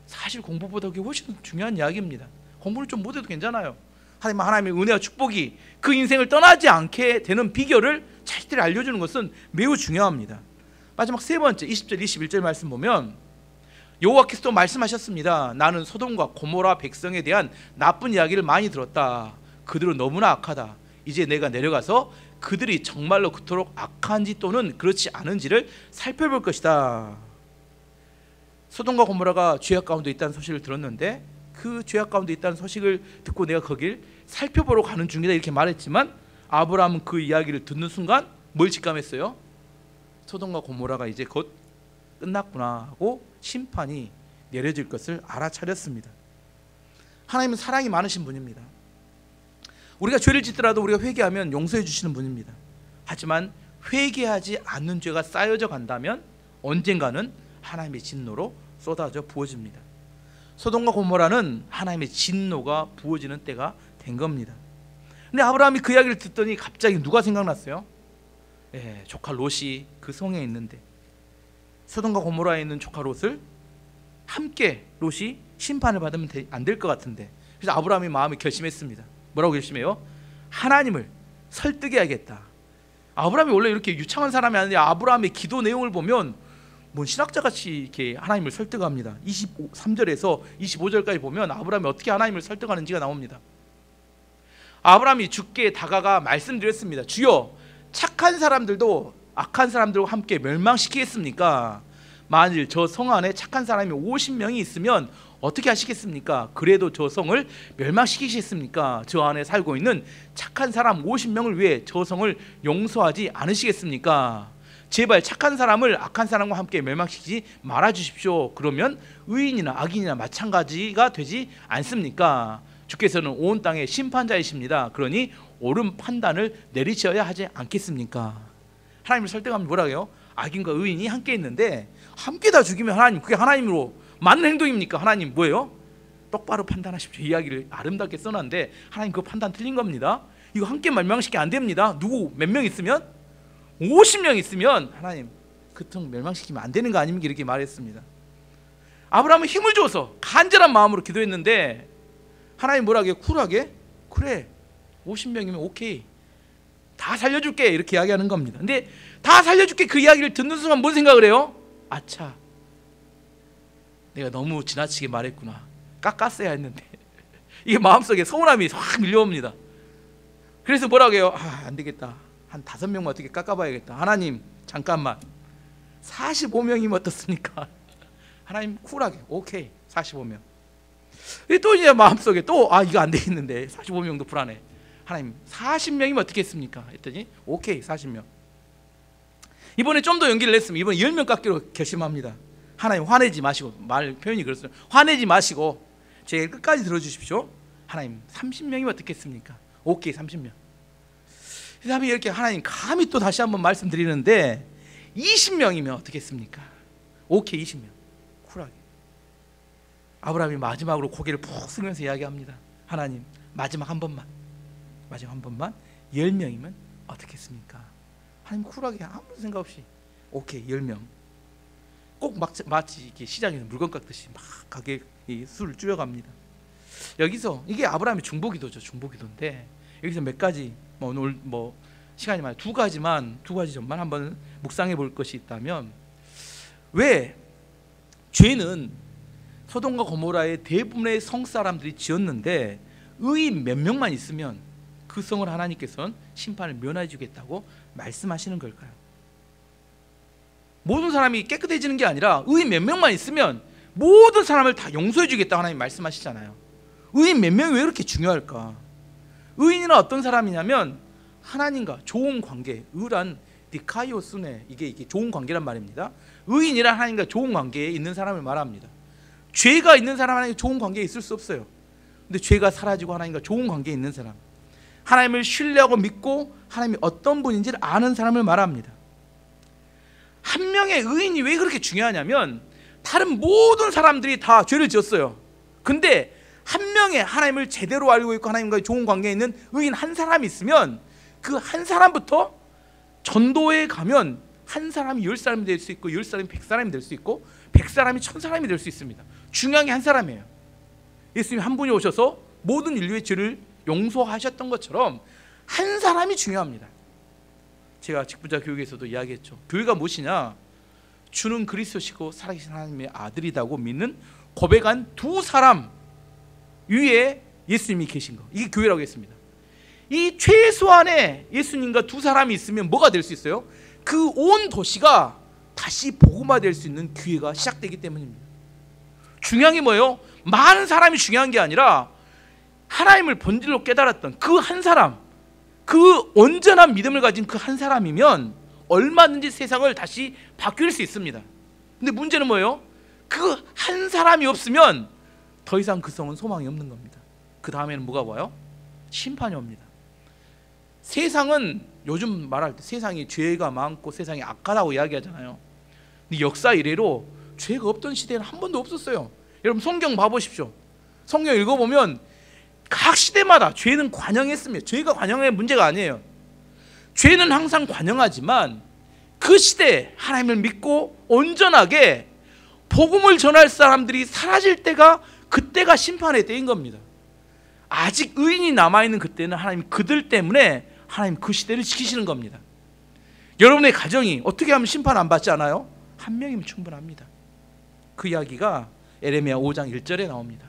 사실 공부보다 그게 훨씬 중요한 이야기입니다. 공부를 좀 못해도 괜찮아요. 하나님의 은혜와 축복이 그 인생을 떠나지 않게 되는 비결을 자식들이 알려주는 것은 매우 중요합니다. 마지막 세 번째, 20절 21절 말씀 보면 여호와께서 또 말씀하셨습니다. 나는 소돔과 고모라 백성에 대한 나쁜 이야기를 많이 들었다. 그들은 너무나 악하다. 이제 내가 내려가서 그들이 정말로 그토록 악한지 또는 그렇지 않은지를 살펴볼 것이다. 소돔과 고모라가 죄악 가운데 있다는 소식을 들었는데, 그 죄악 가운데 있다는 소식을 듣고 내가 거길 살펴보러 가는 중이다 이렇게 말했지만, 아브라함은 그 이야기를 듣는 순간 뭘 직감했어요? 소돔과 고모라가 이제 곧 끝났구나 하고 심판이 내려질 것을 알아차렸습니다. 하나님은 사랑이 많으신 분입니다. 우리가 죄를 짓더라도 우리가 회개하면 용서해 주시는 분입니다. 하지만 회개하지 않는 죄가 쌓여져 간다면 언젠가는 하나님의 진노로 쏟아져 부어집니다. 소돔과 고모라는 하나님의 진노가 부어지는 때가 된 겁니다. 근데 아브라함이 그 이야기를 듣더니 갑자기 누가 생각났어요? 조카 롯이 그 성에 있는데, 소돔과 고모라에 있는 조카 롯을 함께 롯이 심판을 받으면 안 될 것 같은데, 그래서 아브라함이 마음에 결심했습니다. 뭐라고 결심해요? 하나님을 설득해야겠다. 아브라함이 원래 이렇게 유창한 사람이 아닌데, 아브라함의 기도 내용을 보면 뭔 신학자같이 이렇게 하나님을 설득합니다. 23절에서 25절까지 보면 아브라함이 어떻게 하나님을 설득하는지가 나옵니다. 아브라함이 주께 다가가 말씀드렸습니다. 주여, 착한 사람들도 악한 사람들과 함께 멸망시키겠습니까? 만일 저 성 안에 착한 사람이 50명이 있으면 어떻게 하시겠습니까? 그래도 저 성을 멸망시키시겠습니까? 저 안에 살고 있는 착한 사람 50명을 위해 저 성을 용서하지 않으시겠습니까? 제발 착한 사람을 악한 사람과 함께 멸망시키지 말아 주십시오. 그러면 의인이나 악인이나 마찬가지가 되지 않습니까? 주께서는 온 땅의 심판자이십니다. 그러니 옳은 판단을 내리셔야 하지 않겠습니까? 하나님을 설득하면 뭐라고 해요? 악인과 의인이 함께 있는데 함께 다 죽이면 하나님, 그게 하나님으로 맞는 행동입니까? 하나님 뭐예요? 똑바로 판단하십시오. 이야기를 아름답게 써놨는데 하나님 그 판단 틀린 겁니다. 이거 함께 멸망시키면 안 됩니다. 누구 몇 명 있으면? 50명 있으면 하나님 그 통 멸망시키면 안 되는 거 아닙니까? 이렇게 말했습니다. 아브라함은 힘을 줘서 간절한 마음으로 기도했는데 하나님 뭐라고 해요? 쿨하게? 그래, 50명이면 오케이, 다 살려줄게 이렇게 이야기하는 겁니다. 근데 다 살려줄게 그 이야기를 듣는 순간 뭔 생각을 해요? 아차, 내가 너무 지나치게 말했구나, 깎았어야 했는데. 이게 마음속에 서운함이 확 밀려옵니다. 그래서 뭐라고 해요? 안 되겠다, 한 5명만 어떻게 깎아봐야겠다. 하나님 잠깐만, 45명이면 어떻습니까? 하나님 쿨하게 오케이 45명. 또 이제 마음속에 또 이거 안 되겠는데 45명도 불안해. 하나님 40명이면 어떻게 했습니까? 했더니 오케이 40명. 이번에 좀 더 연기를 했습니다. 이번에 10명 깎기로 결심합니다. 하나님 화내지 마시고, 말 표현이 그렇습니다. 화내지 마시고 제 끝까지 들어주십시오. 하나님 30명이면 어떻겠습니까? 오케이 30명. 그 다음에 이렇게 하나님 감히 또 다시 한번 말씀드리는데 20명이면 어떻겠습니까? 오케이 20명. 쿨하게. 아브라함이 마지막으로 고개를 푹 숙이면서 이야기합니다. 하나님 마지막 한 번만, 마지막 한 번만, 10명이면 어떻겠습니까? 하나님 쿨하게 아무 생각 없이 오케이 10명. 꼭 마치 이렇게 시장에서 물건 깎듯이 막 가게 수를 줄여갑니다. 여기서 이게 아브라함의 중보기도죠. 중보기도인데 여기서 몇 가지 오늘 시간이 많아요. 두 가지 점만 한번 묵상해 볼 것이 있다면, 왜 죄는 소돔과 고모라의 대부분의 성 사람들이 지었는데 의인 몇 명만 있으면 그 성을 하나님께서는 심판을 면하여 주겠다고 말씀하시는 걸까요? 모든 사람이 깨끗해지는 게 아니라 의인 몇 명만 있으면 모든 사람을 다 용서해 주겠다고 하나님 말씀하시잖아요. 의인 몇 명이 왜 그렇게 중요할까? 의인이란 어떤 사람이냐면 하나님과 좋은 관계, 의란 디카이오스네, 이게 좋은 관계란 말입니다. 의인이란 하나님과 좋은 관계에 있는 사람을 말합니다. 죄가 있는 사람은 하나님과 좋은 관계에 있을 수 없어요. 근데 죄가 사라지고 하나님과 좋은 관계에 있는 사람, 하나님을 신뢰하고 믿고 하나님이 어떤 분인지를 아는 사람을 말합니다. 한 명의 의인이 왜 그렇게 중요하냐면 다른 모든 사람들이 다 죄를 지었어요. 근데 한 명의 하나님을 제대로 알고 있고 하나님과의 좋은 관계에 있는 의인 한 사람이 있으면 그 한 사람부터 전도에 가면 한 사람이 10사람이 될 수 있고 10사람이 100사람이 될 수 있고 100사람이 1000사람이 될 수 있습니다. 중요한 게 한 사람이에요. 예수님이 한 분이 오셔서 모든 인류의 죄를 용서하셨던 것처럼 한 사람이 중요합니다. 제가 직분자 교육에서도 이야기했죠. 교회가 무엇이냐? 주는 그리스도시고 살아계신 하나님의 아들이라고 믿는 고백한 두 사람 위에 예수님이 계신 거, 이게 교회라고 했습니다. 이 최소한의 예수님과 두 사람이 있으면 뭐가 될 수 있어요? 그 온 도시가 다시 복음화될 수 있는 기회가 시작되기 때문입니다. 중요한 게 뭐예요? 많은 사람이 중요한 게 아니라 하나님을 본질로 깨달았던 그 한 사람, 그 온전한 믿음을 가진 그 한 사람이면 얼마든지 세상을 다시 바뀔 수 있습니다. 근데 문제는 뭐예요? 그 한 사람이 없으면 더 이상 그 성은 소망이 없는 겁니다. 그 다음에는 뭐가 와요? 심판이 옵니다. 세상은 요즘 말할 때 세상이 죄가 많고 세상이 악하다고 이야기하잖아요. 근데 역사 이래로 죄가 없던 시대는 한 번도 없었어요. 여러분 성경 봐보십시오. 성경 읽어보면 각 시대마다 죄는 관영했습니다. 죄가 관영의 문제가 아니에요. 죄는 항상 관영하지만 그 시대에 하나님을 믿고 온전하게 복음을 전할 사람들이 사라질 때가, 그때가 심판의 때인 겁니다. 아직 의인이 남아있는 그때는 하나님 그들 때문에 하나님 그 시대를 지키시는 겁니다. 여러분의 가정이 어떻게 하면 심판 안 받지 않아요? 한 명이면 충분합니다. 그 이야기가 에레미야 5장 1절에 나옵니다.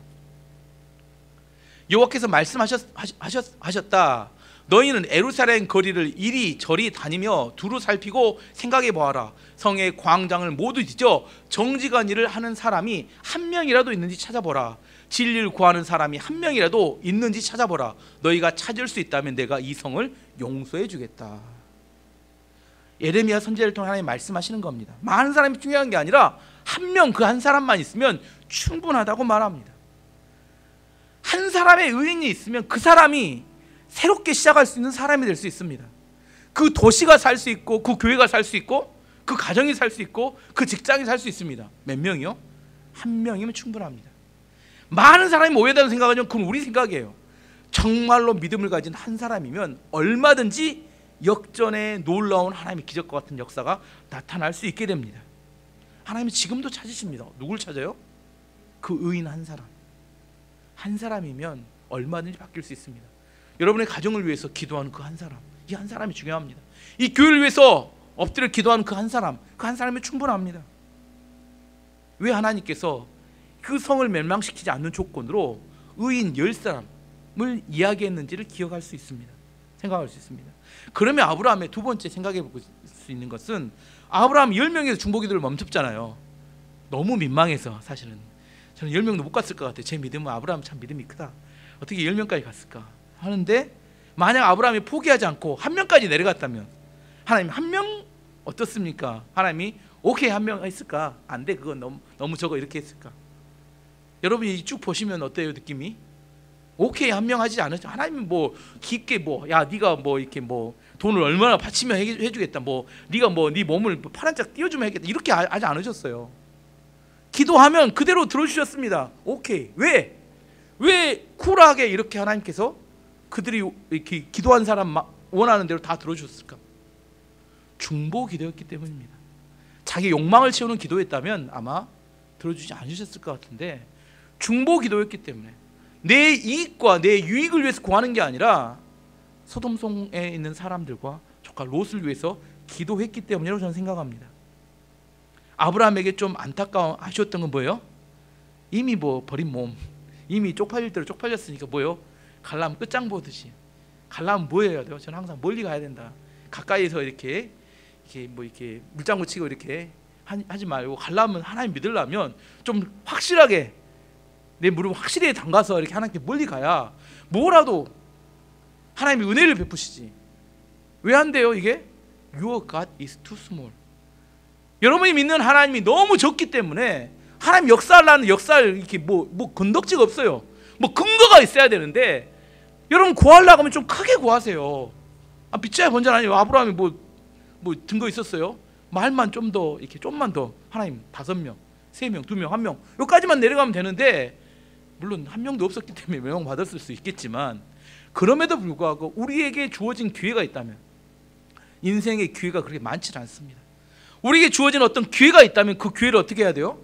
여호와께서 말씀하셨다. 너희는 예루살렘 거리를 이리저리 다니며 두루 살피고 생각해 보아라. 성의 광장을 모두 뒤져 정직한 일을 하는 사람이 한 명이라도 있는지 찾아보라. 진리를 구하는 사람이 한 명이라도 있는지 찾아보라. 너희가 찾을 수 있다면 내가 이 성을 용서해 주겠다. 예레미야 선지자를 통해 하나님 말씀하시는 겁니다. 많은 사람이 중요한 게 아니라 한 명, 그 한 사람만 있으면 충분하다고 말합니다. 한 사람의 의인이 있으면 그 사람이 새롭게 시작할 수 있는 사람이 될 수 있습니다. 그 도시가 살 수 있고 그 교회가 살 수 있고 그 가정이 살 수 있고 그 직장이 살 수 있습니다. 몇 명이요? 한 명이면 충분합니다. 많은 사람이 모여다는 생각은 그건 우리 생각이에요. 정말로 믿음을 가진 한 사람이면 얼마든지 역전의 놀라운 하나님의 기적과 같은 역사가 나타날 수 있게 됩니다. 하나님은 지금도 찾으십니다. 누굴 찾아요? 그 의인 한 사람. 한 사람이면 얼마든지 바뀔 수 있습니다. 여러분의 가정을 위해서 기도하는 그 한 사람, 이 한 사람이 중요합니다. 이 교회를 위해서 엎드려 기도하는 그 한 사람, 그 한 사람이 충분합니다. 왜 하나님께서 그 성을 멸망시키지 않는 조건으로 의인 10사람을 이야기했는지를 기억할 수 있습니다. 생각할 수 있습니다. 그러면 아브라함의 두 번째 생각해 볼 수 있는 것은, 아브라함 10명에서 중보기도를 멈췄잖아요. 너무 민망해서. 사실은 저는 10명도 못 갔을 것 같아요. 제 믿음은 아브라함 참 믿음이 크다. 어떻게 10명까지 갔을까 하는데, 만약 아브라함이 포기하지 않고 한 명까지 내려갔다면, 하나님 한 명 어떻습니까? 하나님이 오케이 한 명 했을까? 안 돼, 그건 너무 적어, 이렇게 했을까? 여러분이 쭉 보시면 어때요, 느낌이? 오케이 한 명 하지 않았죠. 하나님은 뭐 깊게 야 네가 뭐 이렇게 뭐 돈을 얼마나 바치면 해주겠다, 뭐 네가 뭐 네 몸을 파란 짝 띄워주면 하겠다, 이렇게 하지 않으셨어요. 기도하면 그대로 들어주셨습니다. 오케이. 왜 쿨하게 이렇게 하나님께서 그들이 이렇게 기도한 사람 원하는 대로 다 들어주셨을까? 중보 기도였기 때문입니다. 자기 욕망을 채우는 기도였다면 아마 들어주지 않으셨을 것 같은데, 중보 기도였기 때문에 내 이익과 내 유익을 위해서 구하는 게 아니라 소돔성에 있는 사람들과 조카 롯을 위해서 기도했기 때문이라고 저는 생각합니다. 아브라함에게 좀 안타까워하셨던 건 뭐예요? 이미 뭐 버린 몸, 이미 쪽팔릴 대로 쪽팔렸으니까 뭐예요? 갈라면 끝장 보듯이. 갈라면 뭐 해야 돼요? 저는 항상 멀리 가야 된다. 가까이서 이렇게 뭐 이렇게 물장구 치고 이렇게 하지 말고, 갈라면 하나님 믿으려면 좀 확실하게 내 무릎 확실히 담가서 이렇게 하나님께 멀리 가야 뭐라도 하나님이 은혜를 베푸시지. 왜 안 돼요 이게? Your God is too small. 여러분이 믿는 하나님이 너무 적기 때문에 하나님 역사하려는 역사를 이렇게 뭐 건덕지가 없어요. 뭐 근거가 있어야 되는데, 여러분 구하려고 하면 좀 크게 구하세요. 빗자야 번전 아니에요. 아브라함이 뭐 증거 있었어요? 말만 좀 더 이렇게 좀만 더, 하나님 5명, 3명, 2명, 1명 여기까지만 내려가면 되는데, 물론 1명도 없었기 때문에 명받았을 수 있겠지만, 그럼에도 불구하고 우리에게 주어진 기회가 있다면, 인생의 기회가 그렇게 많지 않습니다. 우리에게 주어진 어떤 기회가 있다면 그 기회를 어떻게 해야 돼요?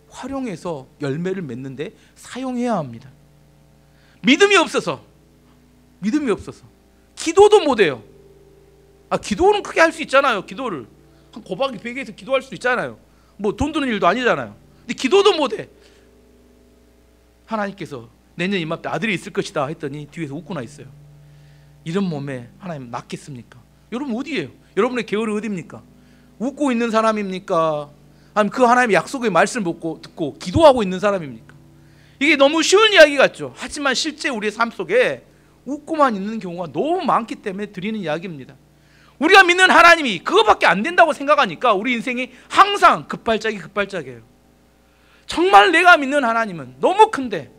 활용해서 열매를 맺는데 사용해야 합니다. 믿음이 없어서 기도도 못해요. 기도는 크게 할 수 있잖아요. 기도를 한 고박이 베개에서 기도할 수 있잖아요. 뭐 돈 드는 일도 아니잖아요. 근데 기도도 못해. 하나님께서 내년 이맘때 아들이 있을 것이다 했더니 뒤에서 웃고나 있어요. 이런 몸에 하나님 낳겠습니까? 여러분 어디예요? 여러분의 계열이 어디입니까? 웃고 있는 사람입니까? 아니면 그 하나님의 약속의 말씀을 듣고 기도하고 있는 사람입니까? 이게 너무 쉬운 이야기 같죠. 하지만 실제 우리의 삶 속에 웃고만 있는 경우가 너무 많기 때문에 드리는 이야기입니다. 우리가 믿는 하나님이 그거밖에 안 된다고 생각하니까 우리 인생이 항상 급발작이에요. 정말 내가 믿는 하나님은 너무 큰데,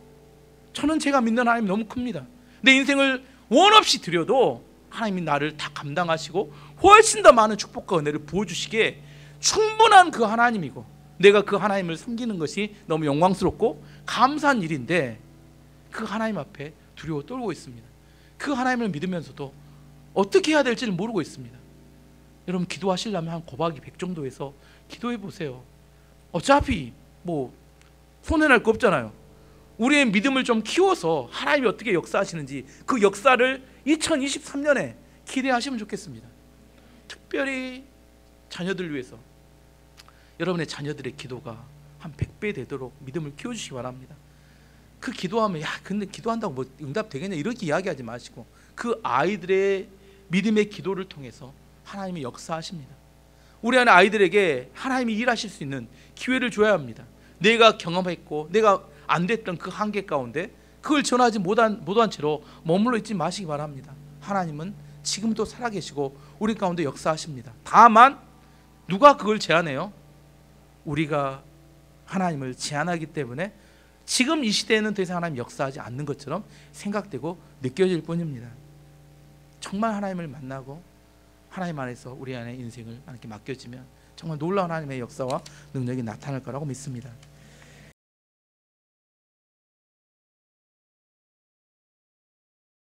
저는 제가 믿는 하나님이 너무 큽니다. 내 인생을 원 없이 드려도 하나님이 나를 다 감당하시고 훨씬 더 많은 축복과 은혜를 부어주시기에 충분한 그 하나님이고, 내가 그 하나님을 섬기는 것이 너무 영광스럽고 감사한 일인데, 그 하나님 앞에 두려워 떨고 있습니다. 그 하나님을 믿으면서도 어떻게 해야 될지를 모르고 있습니다. 여러분 기도하시려면 한 고박이 100 정도 해서 기도해 보세요. 어차피 뭐 손해날 거 없잖아요. 우리의 믿음을 좀 키워서 하나님이 어떻게 역사하시는지 그 역사를 2023년에 기대하시면 좋겠습니다. 특별히 자녀들 위해서 여러분의 자녀들의 기도가 한 100배 되도록 믿음을 키워주시기 바랍니다. 그 기도하면 근데 기도한다고 뭐 응답 되겠냐 이렇게 이야기하지 마시고, 그 아이들의 믿음의 기도를 통해서 하나님이 역사하십니다. 우리 안에 아이들에게 하나님이 일하실 수 있는 기회를 줘야 합니다. 내가 경험했고 내가 안 됐던 그 한계 가운데 그걸 전하지 못한 채로 머물러 있지 마시기 바랍니다. 하나님은 지금도 살아계시고 우리 가운데 역사하십니다. 다만 누가 그걸 제한해요? 우리가 하나님을 제한하기 때문에 지금 이 시대에는 더 이상 하나님 역사하지 않는 것처럼 생각되고 느껴질 뿐입니다. 정말 하나님을 만나고 하나님 안에서 우리 안에 인생을 하나님께 맡겨지면 정말 놀라운 하나님의 역사와 능력이 나타날 거라고 믿습니다.